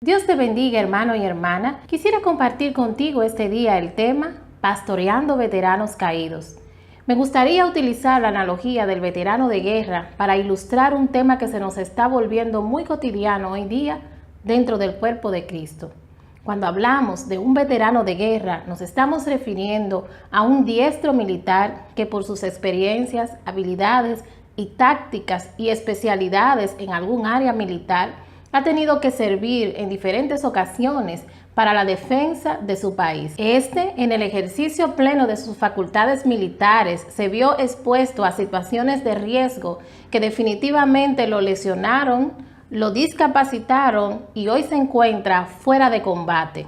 Dios te bendiga, hermano y hermana. Quisiera compartir contigo este día el tema Pastoreando Veteranos Caídos. Me gustaría utilizar la analogía del veterano de guerra para ilustrar un tema que se nos está volviendo muy cotidiano hoy día dentro del cuerpo de Cristo. Cuando hablamos de un veterano de guerra, nos estamos refiriendo a un diestro militar que por sus experiencias, habilidades y tácticas y especialidades en algún área militar ha tenido que servir en diferentes ocasiones para la defensa de su país. En el ejercicio pleno de sus facultades militares, se vio expuesto a situaciones de riesgo que definitivamente lo lesionaron, lo discapacitaron y hoy se encuentra fuera de combate.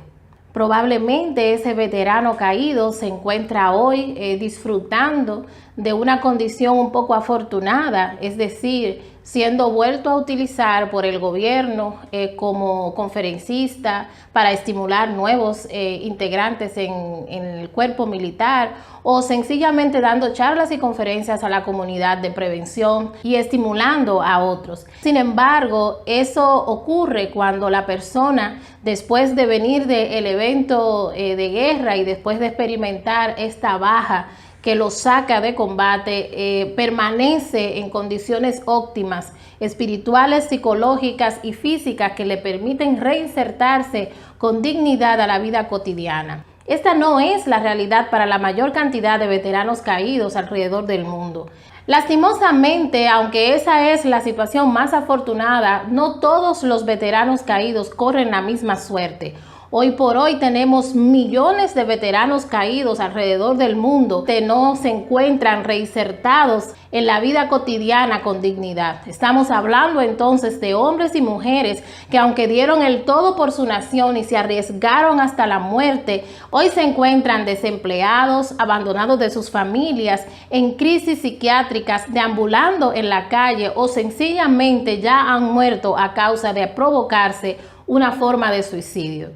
Probablemente ese veterano caído se encuentra hoy disfrutando de una condición un poco afortunada, es decir, siendo vuelto a utilizar por el gobierno como conferencista para estimular nuevos integrantes en el cuerpo militar, o sencillamente dando charlas y conferencias a la comunidad de prevención y estimulando a otros. Sin embargo, eso ocurre cuando la persona, después de venir del evento de guerra y después de experimentar esta baja que lo saca de combate, permanece en condiciones óptimas, espirituales, psicológicas y físicas que le permiten reinsertarse con dignidad a la vida cotidiana. Esta no es la realidad para la mayor cantidad de veteranos caídos alrededor del mundo. Lastimosamente, aunque esa es la situación más afortunada, no todos los veteranos caídos corren la misma suerte. Hoy por hoy tenemos millones de veteranos caídos alrededor del mundo que no se encuentran reinsertados en la vida cotidiana con dignidad. Estamos hablando entonces de hombres y mujeres que, aunque dieron el todo por su nación y se arriesgaron hasta la muerte, hoy se encuentran desempleados, abandonados de sus familias, en crisis psiquiátricas, deambulando en la calle o sencillamente ya han muerto a causa de provocarse una forma de suicidio.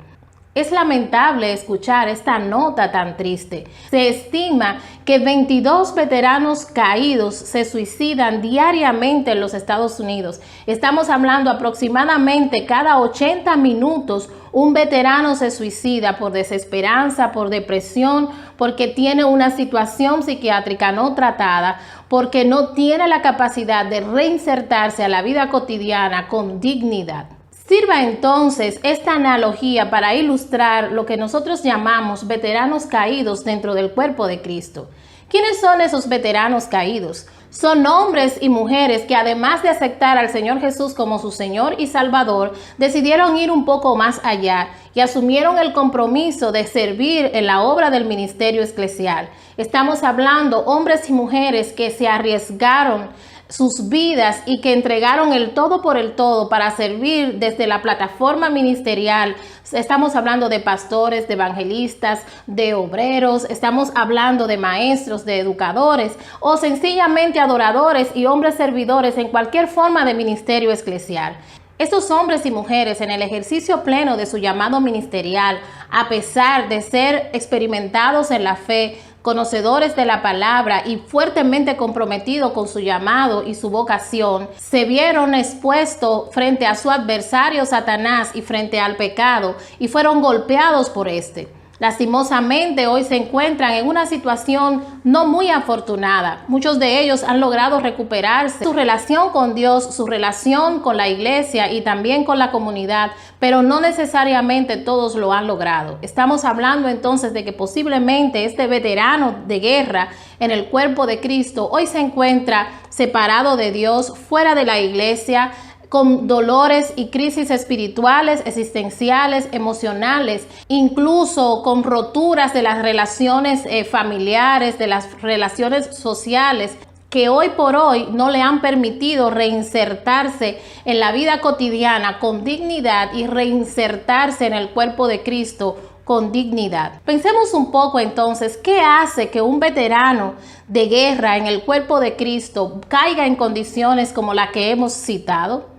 Es lamentable escuchar esta nota tan triste. Se estima que 22 veteranos caídos se suicidan diariamente en los Estados Unidos. Estamos hablando aproximadamente cada 80 minutos un veterano se suicida por desesperanza, por depresión, porque tiene una situación psiquiátrica no tratada, porque no tiene la capacidad de reinsertarse a la vida cotidiana con dignidad. Sirva entonces esta analogía para ilustrar lo que nosotros llamamos veteranos caídos dentro del cuerpo de Cristo. ¿Quiénes son esos veteranos caídos? Son hombres y mujeres que, además de aceptar al Señor Jesús como su Señor y Salvador, decidieron ir un poco más allá y asumieron el compromiso de servir en la obra del ministerio eclesial. Estamos hablando hombres y mujeres que se arriesgaron sus vidas y que entregaron el todo por el todo para servir desde la plataforma ministerial. Estamos hablando de pastores, de evangelistas, de obreros, estamos hablando de maestros, de educadores o sencillamente adoradores y hombres servidores en cualquier forma de ministerio eclesial. Estos hombres y mujeres, en el ejercicio pleno de su llamado ministerial, a pesar de ser experimentados en la fe, conocedores de la palabra y fuertemente comprometidos con su llamado y su vocación, se vieron expuestos frente a su adversario Satanás y frente al pecado y fueron golpeados por este. Lastimosamente, hoy se encuentran en una situación no muy afortunada. Muchos de ellos han logrado recuperarse su relación con Dios, su relación con la iglesia y también con la comunidad, pero no necesariamente todos lo han logrado. Estamos hablando entonces de que posiblemente este veterano de guerra en el cuerpo de Cristo hoy se encuentra separado de Dios, fuera de la iglesia, con dolores y crisis espirituales, existenciales, emocionales, incluso con roturas de las relaciones familiares, de las relaciones sociales, que hoy por hoy no le han permitido reinsertarse en la vida cotidiana con dignidad y reinsertarse en el cuerpo de Cristo con dignidad. Pensemos un poco entonces, ¿qué hace que un veterano de guerra en el cuerpo de Cristo caiga en condiciones como la que hemos citado?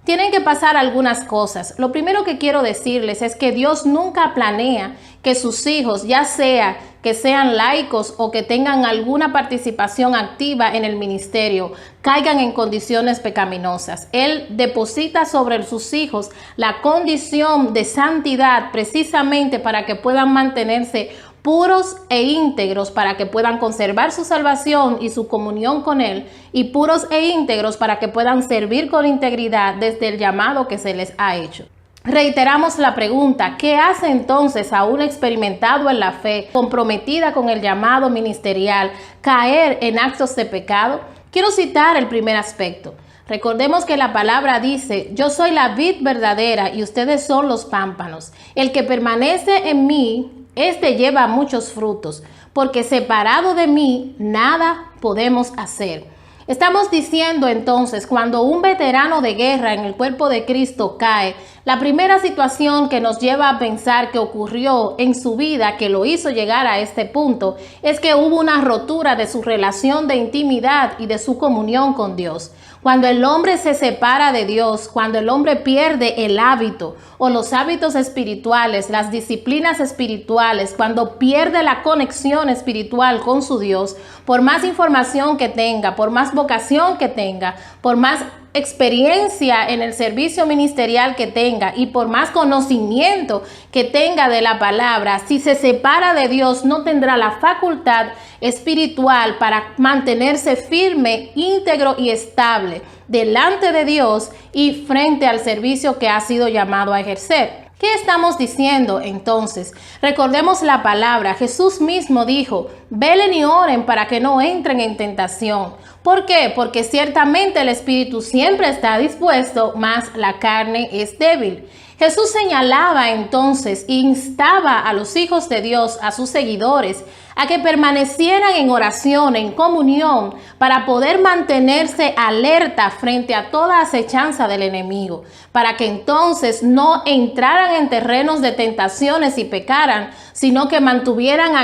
Tienen que pasar algunas cosas. Lo primero que quiero decirles es que Dios nunca planea que sus hijos, ya sea que sean laicos o que tengan alguna participación activa en el ministerio, caigan en condiciones pecaminosas. Él deposita sobre sus hijos la condición de santidad precisamente para que puedan mantenerse puros e íntegros, para que puedan conservar su salvación y su comunión con Él, y puros e íntegros para que puedan servir con integridad desde el llamado que se les ha hecho. Reiteramos la pregunta: ¿qué hace entonces a un experimentado en la fe, comprometida con el llamado ministerial, caer en actos de pecado? Quiero citar el primer aspecto. Recordemos que la palabra dice: yo soy la vid verdadera y ustedes son los pámpanos. El que permanece en mí, este lleva muchos frutos, porque separado de mí nada podemos hacer. Estamos diciendo entonces, cuando un veterano de guerra en el cuerpo de Cristo cae, la primera situación que nos lleva a pensar que ocurrió en su vida, que lo hizo llegar a este punto, es que hubo una rotura de su relación de intimidad y de su comunión con Dios. Cuando el hombre se separa de Dios, cuando el hombre pierde el hábito o los hábitos espirituales, las disciplinas espirituales, cuando pierde la conexión espiritual con su Dios, por más información que tenga, por más vocación que tenga, por más experiencia en el servicio ministerial que tenga y por más conocimiento que tenga de la palabra, si se separa de Dios, no tendrá la facultad espiritual para mantenerse firme, íntegro y estable delante de Dios y frente al servicio que ha sido llamado a ejercer. ¿Qué estamos diciendo entonces? Recordemos la palabra. Jesús mismo dijo: velen y oren para que no entren en tentación. ¿Por qué? Porque ciertamente el espíritu siempre está dispuesto, mas la carne es débil. Jesús señalaba entonces, instaba a los hijos de Dios, a sus seguidores, a que permanecieran en oración, en comunión, para poder mantenerse alerta frente a toda acechanza del enemigo, para que entonces no entraran en terrenos de tentaciones y pecaran, sino que se mantuvieran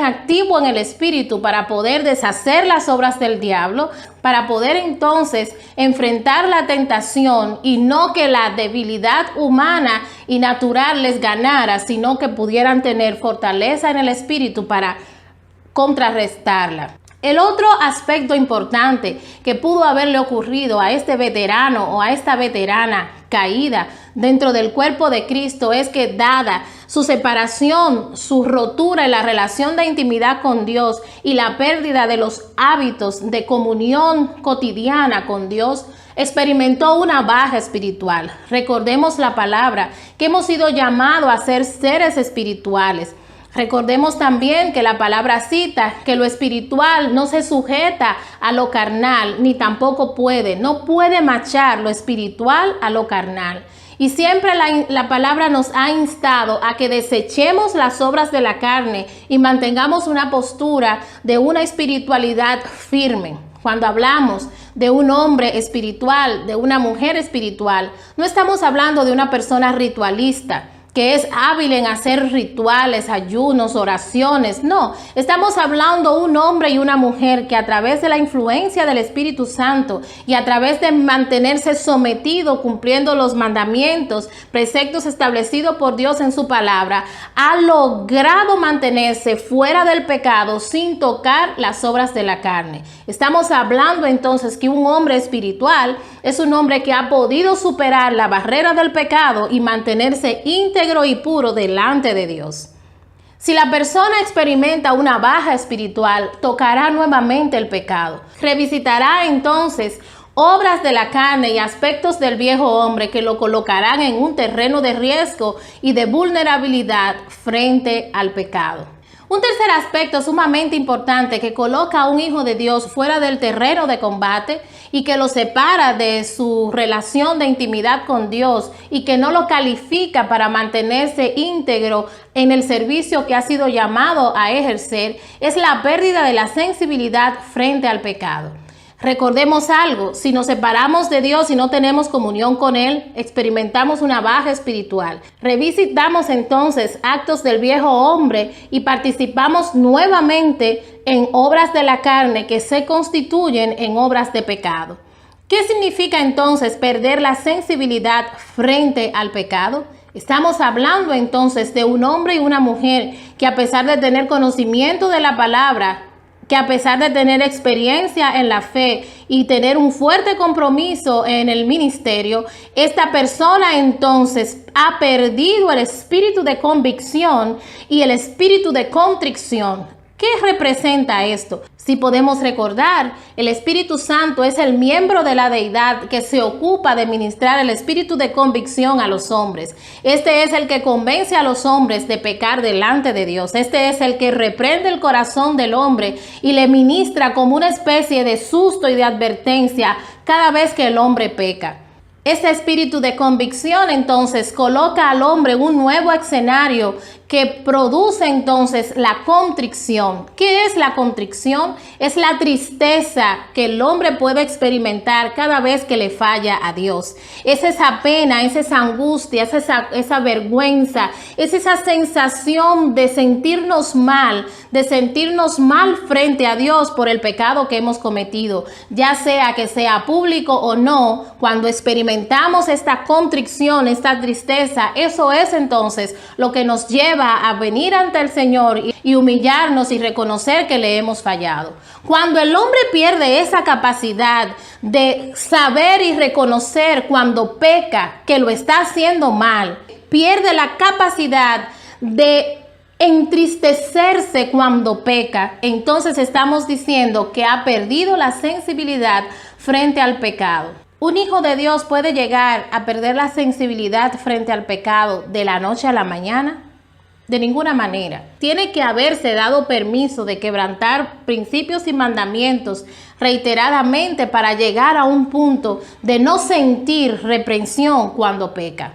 activos en el espíritu para poder deshacer las obras del diablo, para poder entonces enfrentar la tentación y no que la debilidad humana y natural les ganara, sino que pudieran tener fortaleza en el espíritu para contrarrestarla. El otro aspecto importante que pudo haberle ocurrido a este veterano o a esta veterana caída dentro del cuerpo de Cristo es que, dada su separación, su rotura en la relación de intimidad con Dios y la pérdida de los hábitos de comunión cotidiana con Dios, experimentó una baja espiritual. Recordemos la palabra, que hemos sido llamados a ser seres espirituales. Recordemos también que la palabra cita que lo espiritual no se sujeta a lo carnal, ni tampoco no puede machar lo espiritual a lo carnal. Y siempre la palabra nos ha instado a que desechemos las obras de la carne y mantengamos una postura de una espiritualidad firme. Cuando hablamos de un hombre espiritual, de una mujer espiritual, no estamos hablando de una persona ritualista, que es hábil en hacer rituales, ayunos, oraciones. No, estamos hablando de un hombre y una mujer que a través de la influencia del Espíritu Santo y a través de mantenerse sometido, cumpliendo los mandamientos, preceptos establecidos por Dios en su palabra, ha logrado mantenerse fuera del pecado sin tocar las obras de la carne. Estamos hablando entonces que un hombre espiritual es un hombre que ha podido superar la barrera del pecado y mantenerse íntegro y puro delante de Dios. Si la persona experimenta una baja espiritual, tocará nuevamente el pecado. Revisitará entonces obras de la carne y aspectos del viejo hombre que lo colocarán en un terreno de riesgo y de vulnerabilidad frente al pecado. Un tercer aspecto sumamente importante que coloca a un hijo de Dios fuera del terreno de combate y que lo separa de su relación de intimidad con Dios y que no lo califica para mantenerse íntegro en el servicio que ha sido llamado a ejercer es la pérdida de la sensibilidad frente al pecado. Recordemos algo: si nos separamos de Dios y no tenemos comunión con Él, experimentamos una baja espiritual. Revisitamos entonces actos del viejo hombre y participamos nuevamente en obras de la carne que se constituyen en obras de pecado. ¿Qué significa entonces perder la sensibilidad frente al pecado? Estamos hablando entonces de un hombre y una mujer que, a pesar de tener conocimiento de la palabra, que a pesar de tener experiencia en la fe y tener un fuerte compromiso en el ministerio, esta persona entonces ha perdido el espíritu de convicción y el espíritu de contrición. ¿Qué representa esto? Si podemos recordar, el Espíritu Santo es el miembro de la deidad que se ocupa de ministrar el espíritu de convicción a los hombres. Este es el que convence a los hombres de pecar delante de Dios. Este es el que reprende el corazón del hombre y le ministra como una especie de susto y de advertencia cada vez que el hombre peca. Este espíritu de convicción entonces coloca al hombre en un nuevo escenario que produce entonces la contrición. ¿Qué es la contrición? Es la tristeza que el hombre puede experimentar cada vez que le falla a Dios. Es esa pena, es esa angustia, es esa vergüenza, es esa sensación de sentirnos mal frente a Dios por el pecado que hemos cometido, ya sea que sea público o no. Cuando experimentamos esta contrición, esta tristeza, eso es entonces lo que nos lleva a venir ante el Señor y humillarnos y reconocer que le hemos fallado. Cuando el hombre pierde esa capacidad de saber y reconocer cuando peca, que lo está haciendo mal, pierde la capacidad de entristecerse cuando peca, entonces estamos diciendo que ha perdido la sensibilidad frente al pecado. Un hijo de Dios puede llegar a perder la sensibilidad frente al pecado de la noche a la mañana. De ninguna manera. Tiene que haberse dado permiso de quebrantar principios y mandamientos reiteradamente para llegar a un punto de no sentir reprensión cuando peca.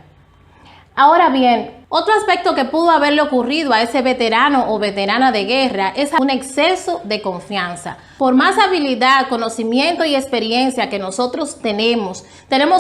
Ahora bien, otro aspecto que pudo haberle ocurrido a ese veterano o veterana de guerra es un exceso de confianza. Por más habilidad, conocimiento y experiencia que nosotros tenemos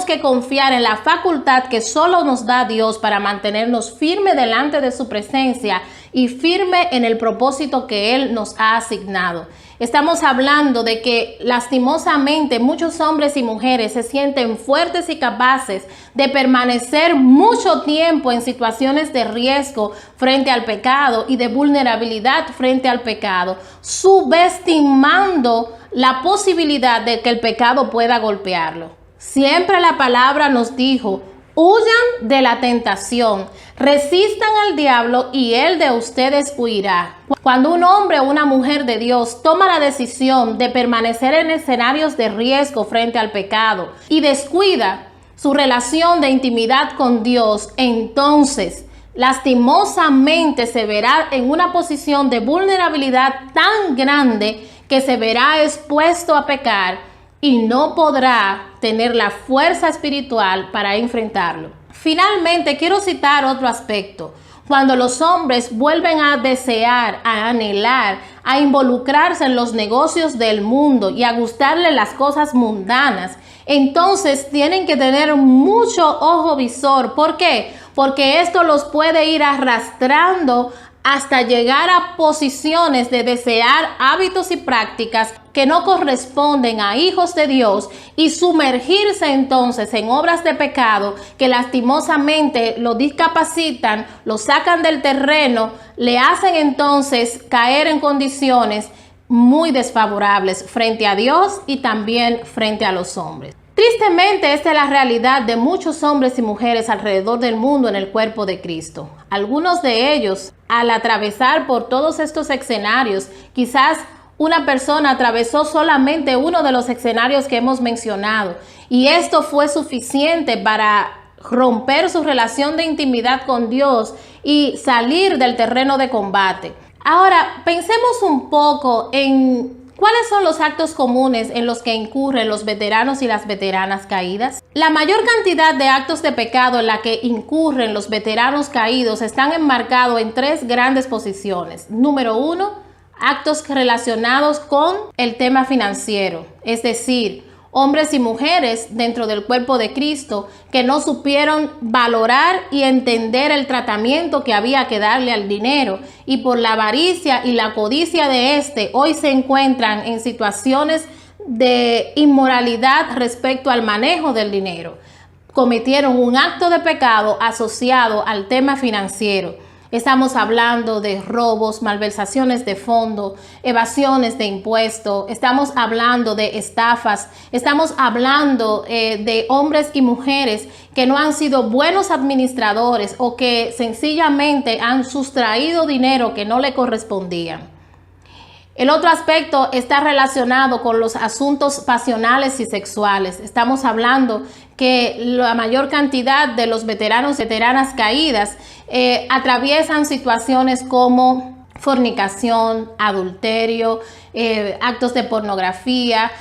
que confiar en la facultad que solo nos da Dios para mantenernos firmes delante de su presencia y firme en el propósito que Él nos ha asignado. Estamos hablando de que lastimosamente muchos hombres y mujeres se sienten fuertes y capaces de permanecer mucho tiempo en situaciones de riesgo frente al pecado y de vulnerabilidad frente al pecado, subestimando la posibilidad de que el pecado pueda golpearlo. Siempre la palabra nos dijo: huyan de la tentación, resistan al diablo y él de ustedes huirá. Cuando un hombre o una mujer de Dios toma la decisión de permanecer en escenarios de riesgo frente al pecado y descuida su relación de intimidad con Dios, entonces lastimosamente se verá en una posición de vulnerabilidad tan grande que se verá expuesto a pecar y no podrá tener la fuerza espiritual para enfrentarlo. Finalmente, quiero citar otro aspecto. Cuando los hombres vuelven a desear, a anhelar, a involucrarse en los negocios del mundo y a gustarle las cosas mundanas, entonces tienen que tener mucho ojo visor. ¿Por qué? Porque esto los puede ir arrastrando hasta llegar a posiciones de desear hábitos y prácticas que no corresponden a hijos de Dios y sumergirse entonces en obras de pecado que lastimosamente lo discapacitan, lo sacan del terreno, le hacen entonces caer en condiciones muy desfavorables frente a Dios y también frente a los hombres. Tristemente, esta es la realidad de muchos hombres y mujeres alrededor del mundo en el cuerpo de Cristo. Algunos de ellos, al atravesar por todos estos escenarios, quizás una persona atravesó solamente uno de los escenarios que hemos mencionado, y esto fue suficiente para romper su relación de intimidad con Dios y salir del terreno de combate. Ahora, pensemos un poco en ¿cuáles son los actos comunes en los que incurren los veteranos y las veteranas caídas? La mayor cantidad de actos de pecado en la que incurren los veteranos caídos están enmarcados en tres grandes posiciones. Número uno, actos relacionados con el tema financiero, es decir, hombres y mujeres dentro del cuerpo de Cristo que no supieron valorar y entender el tratamiento que había que darle al dinero, y por la avaricia y la codicia de hoy se encuentran en situaciones de inmoralidad respecto al manejo del dinero. cometieron un acto de pecado asociado al tema financiero. Estamos hablando de robos, malversaciones de fondo, evasiones de impuestos, estamos hablando de estafas, estamos hablando de hombres y mujeres que no han sido buenos administradores o que sencillamente han sustraído dinero que no le correspondía. El otro aspecto está relacionado con los asuntos pasionales y sexuales. Estamos hablando que la mayor cantidad de los veteranos y veteranas caídas atraviesan situaciones como fornicación, adulterio, actos de pornografía,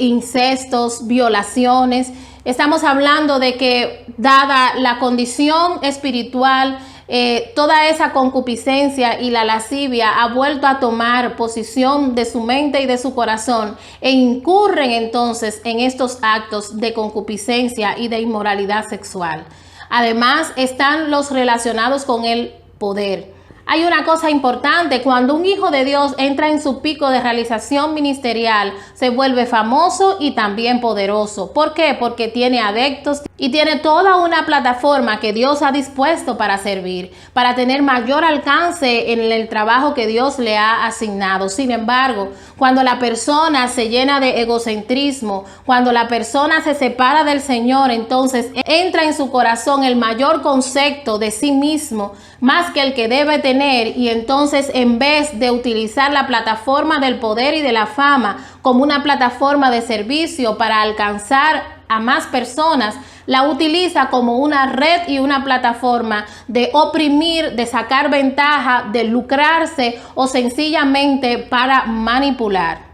incestos, violaciones. Estamos hablando de que, dada la condición espiritual, toda esa concupiscencia y la lascivia ha vuelto a tomar posición de su mente y de su corazón e incurren entonces en estos actos de concupiscencia y de inmoralidad sexual. Además, están los relacionados con el poder. Hay una cosa importante: cuando un hijo de Dios entra en su pico de realización ministerial, se vuelve famoso y también poderoso. ¿Por qué? Porque tiene adeptos y tiene toda una plataforma que Dios ha dispuesto para servir, para tener mayor alcance en el trabajo que Dios le ha asignado. Sin embargo, cuando la persona se llena de egocentrismo, cuando la persona se separa del Señor, entonces entra en su corazón el mayor concepto de sí mismo, más que el que debe tener, y entonces, en vez de utilizar la plataforma del poder y de la fama como una plataforma de servicio para alcanzar a más personas, la utiliza como una red y una plataforma de oprimir, de sacar ventaja, de lucrarse o sencillamente para manipular.